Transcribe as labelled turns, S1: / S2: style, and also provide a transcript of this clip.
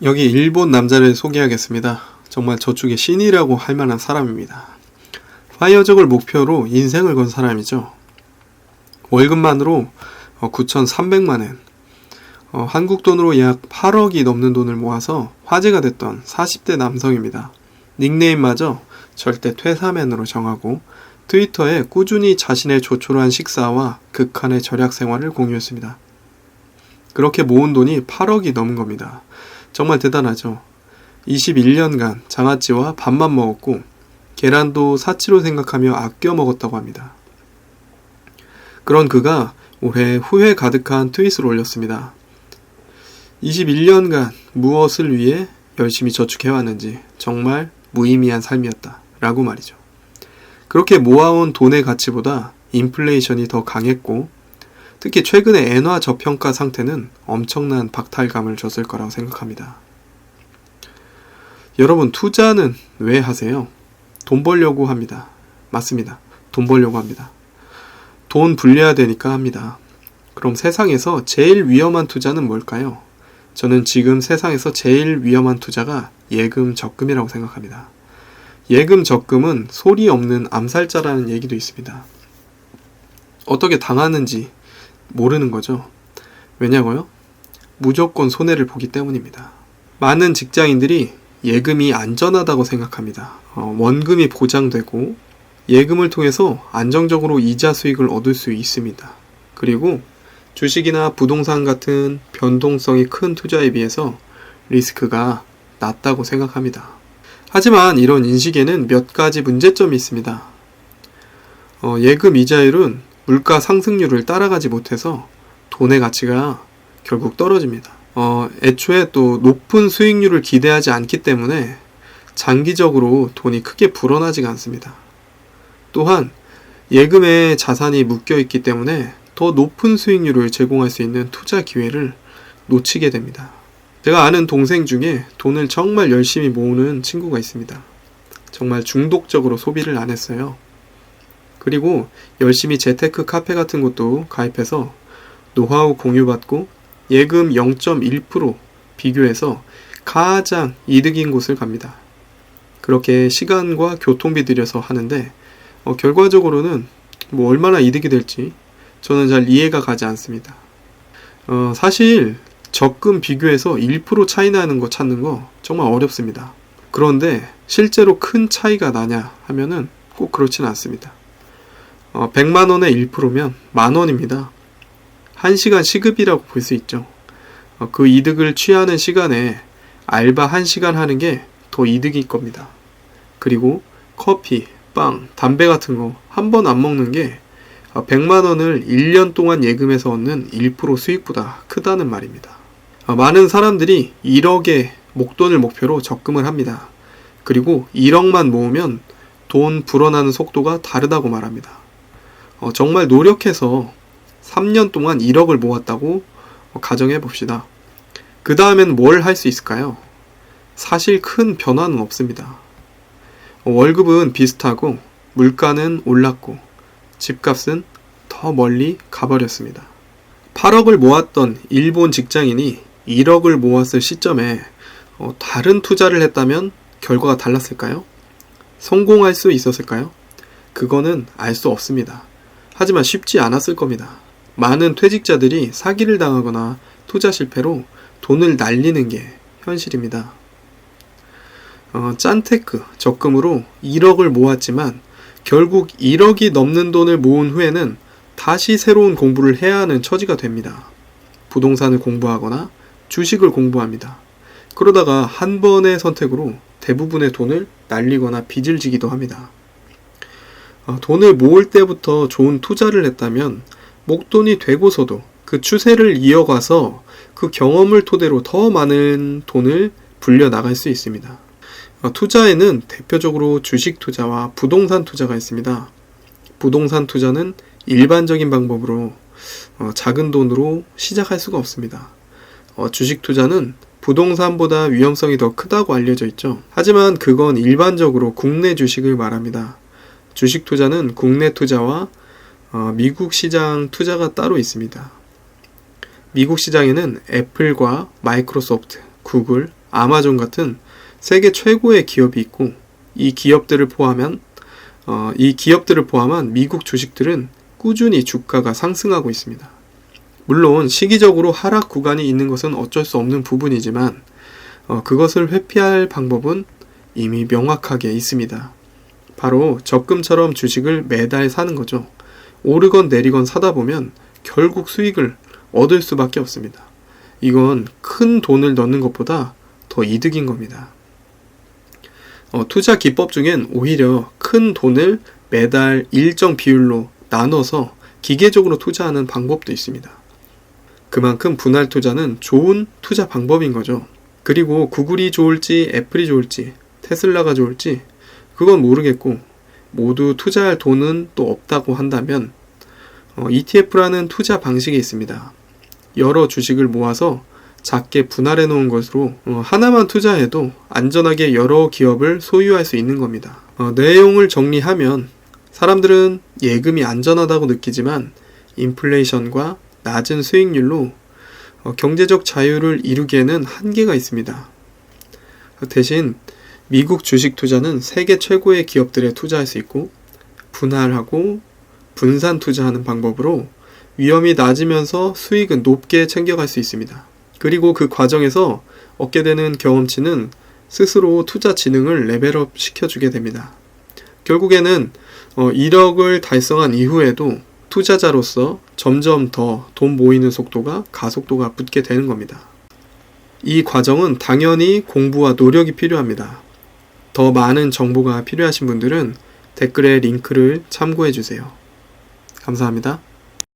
S1: 여기 일본 남자를 소개하겠습니다. 정말 저축의 신이라고 할 만한 사람입니다. 파이어족을 목표로 인생을 건 사람이죠. 월급만으로 9,300만엔, 한국 돈으로 약 8억이 넘는 돈을 모아서 화제가 됐던 40대 남성입니다. 닉네임마저 절대 퇴사맨으로 정하고 트위터에 꾸준히 자신의 조촐한 식사와 극한의 절약 생활을 공유했습니다. 그렇게 모은 돈이 8억이 넘은 겁니다. 정말 대단하죠. 21년간 장아찌와 밥만 먹었고 계란도 사치로 생각하며 아껴 먹었다고 합니다. 그런 그가 올해 후회 가득한 트윗을 올렸습니다. 21년간 무엇을 위해 열심히 저축해왔는지 정말 무의미한 삶이었다 라고 말이죠. 그렇게 모아온 돈의 가치보다 인플레이션이 더 강했고 특히 최근의 엔화 저평가 상태는 엄청난 박탈감을 줬을 거라고 생각합니다. 여러분, 투자는 왜 하세요? 돈 벌려고 합니다. 맞습니다. 돈 벌려고 합니다. 돈 불려야 되니까 합니다. 그럼 세상에서 제일 위험한 투자는 뭘까요? 저는 지금 세상에서 제일 위험한 투자가 예금 적금이라고 생각합니다. 예금 적금은 소리 없는 암살자라는 얘기도 있습니다. 어떻게 당하는지 모르는 거죠. 왜냐고요? 무조건 손해를 보기 때문입니다. 많은 직장인들이 예금이 안전하다고 생각합니다. 원금이 보장되고 예금을 통해서 안정적으로 이자 수익을 얻을 수 있습니다. 그리고 주식이나 부동산 같은 변동성이 큰 투자에 비해서 리스크가 낮다고 생각합니다. 하지만 이런 인식에는 몇 가지 문제점이 있습니다. 예금 이자율은 물가 상승률을 따라가지 못해서 돈의 가치가 결국 떨어집니다. 애초에 또 높은 수익률을 기대하지 않기 때문에 장기적으로 돈이 크게 불어나지가 않습니다. 또한 예금에 자산이 묶여 있기 때문에 더 높은 수익률을 제공할 수 있는 투자 기회를 놓치게 됩니다. 제가 아는 동생 중에 돈을 정말 열심히 모으는 친구가 있습니다. 정말 중독적으로 소비를 안 했어요. 그리고 열심히 재테크 카페 같은 곳도 가입해서 노하우 공유받고 예금 0.1% 비교해서 가장 이득인 곳을 갑니다. 그렇게 시간과 교통비 들여서 하는데 결과적으로는 얼마나 이득이 될지 저는 잘 이해가 가지 않습니다. 사실 적금 비교해서 1% 차이 나는 거 찾는 거 정말 어렵습니다. 그런데 실제로 큰 차이가 나냐 하면은 꼭 그렇지는 않습니다. 100만원에 1%면 만원입니다. 1시간 시급이라고 볼 수 있죠. 그 이득을 취하는 시간에 알바 1시간 하는 게 더 이득일 겁니다. 그리고 커피, 빵, 담배 같은 거 한 번 안 먹는 게 100만원을 1년 동안 예금해서 얻는 1% 수익보다 크다는 말입니다. 많은 사람들이 1억의 목돈을 목표로 적금을 합니다. 그리고 1억만 모으면 돈 불어나는 속도가 다르다고 말합니다. 정말 노력해서 3년 동안 1억을 모았다고 가정해 봅시다. 그 다음엔 뭘 할 수 있을까요? 사실 큰 변화는 없습니다. 월급은 비슷하고 물가는 올랐고 집값은 더 멀리 가버렸습니다. 8억을 모았던 일본 직장인이 1억을 모았을 시점에 다른 투자를 했다면 결과가 달랐을까요? 성공할 수 있었을까요? 그거는 알 수 없습니다. 하지만 쉽지 않았을 겁니다. 많은 퇴직자들이 사기를 당하거나 투자 실패로 돈을 날리는 게 현실입니다. 짠테크 적금으로 1억을 모았지만 결국 1억이 넘는 돈을 모은 후에는 다시 새로운 공부를 해야 하는 처지가 됩니다. 부동산을 공부하거나 주식을 공부합니다. 그러다가 한 번의 선택으로 대부분의 돈을 날리거나 빚을 지기도 합니다. 돈을 모을 때부터 좋은 투자를 했다면 목돈이 되고서도 그 추세를 이어가서 그 경험을 토대로 더 많은 돈을 불려 나갈 수 있습니다. 투자에는 대표적으로 주식 투자와 부동산 투자가 있습니다. 부동산 투자는 일반적인 방법으로 작은 돈으로 시작할 수가 없습니다. 주식 투자는 부동산보다 위험성이 더 크다고 알려져 있죠. 하지만 그건 일반적으로 국내 주식을 말합니다. 주식 투자는 국내 투자와 미국 시장 투자가 따로 있습니다. 미국 시장에는 애플과 마이크로소프트, 구글, 아마존 같은 세계 최고의 기업이 있고 이 기업들을 포함한 미국 주식들은 꾸준히 주가가 상승하고 있습니다. 물론 시기적으로 하락 구간이 있는 것은 어쩔 수 없는 부분이지만 그것을 회피할 방법은 이미 명확하게 있습니다. 바로 적금처럼 주식을 매달 사는 거죠. 오르건 내리건 사다 보면 결국 수익을 얻을 수밖에 없습니다. 이건 큰 돈을 넣는 것보다 더 이득인 겁니다. 투자 기법 중엔 오히려 큰 돈을 매달 일정 비율로 나눠서 기계적으로 투자하는 방법도 있습니다. 그만큼 분할 투자는 좋은 투자 방법인 거죠. 그리고 구글이 좋을지 애플이 좋을지 테슬라가 좋을지 그건 모르겠고 모두 투자할 돈은 또 없다고 한다면 ETF라는 투자 방식이 있습니다. 여러 주식을 모아서 작게 분할해 놓은 것으로 하나만 투자해도 안전하게 여러 기업을 소유할 수 있는 겁니다. 내용을 정리하면 사람들은 예금이 안전하다고 느끼지만 인플레이션과 낮은 수익률로 경제적 자유를 이루기에는 한계가 있습니다. 대신 미국 주식 투자는 세계 최고의 기업들에 투자할 수 있고 분할하고 분산 투자하는 방법으로 위험이 낮으면서 수익은 높게 챙겨갈 수 있습니다. 그리고 그 과정에서 얻게 되는 경험치는 스스로 투자 지능을 레벨업 시켜주게 됩니다. 결국에는 1억을 달성한 이후에도 투자자로서 점점 더 돈 모이는 속도가 가속도가 붙게 되는 겁니다. 이 과정은 당연히 공부와 노력이 필요합니다. 더 많은 정보가 필요하신 분들은 댓글에 링크를 참고해 주세요. 감사합니다.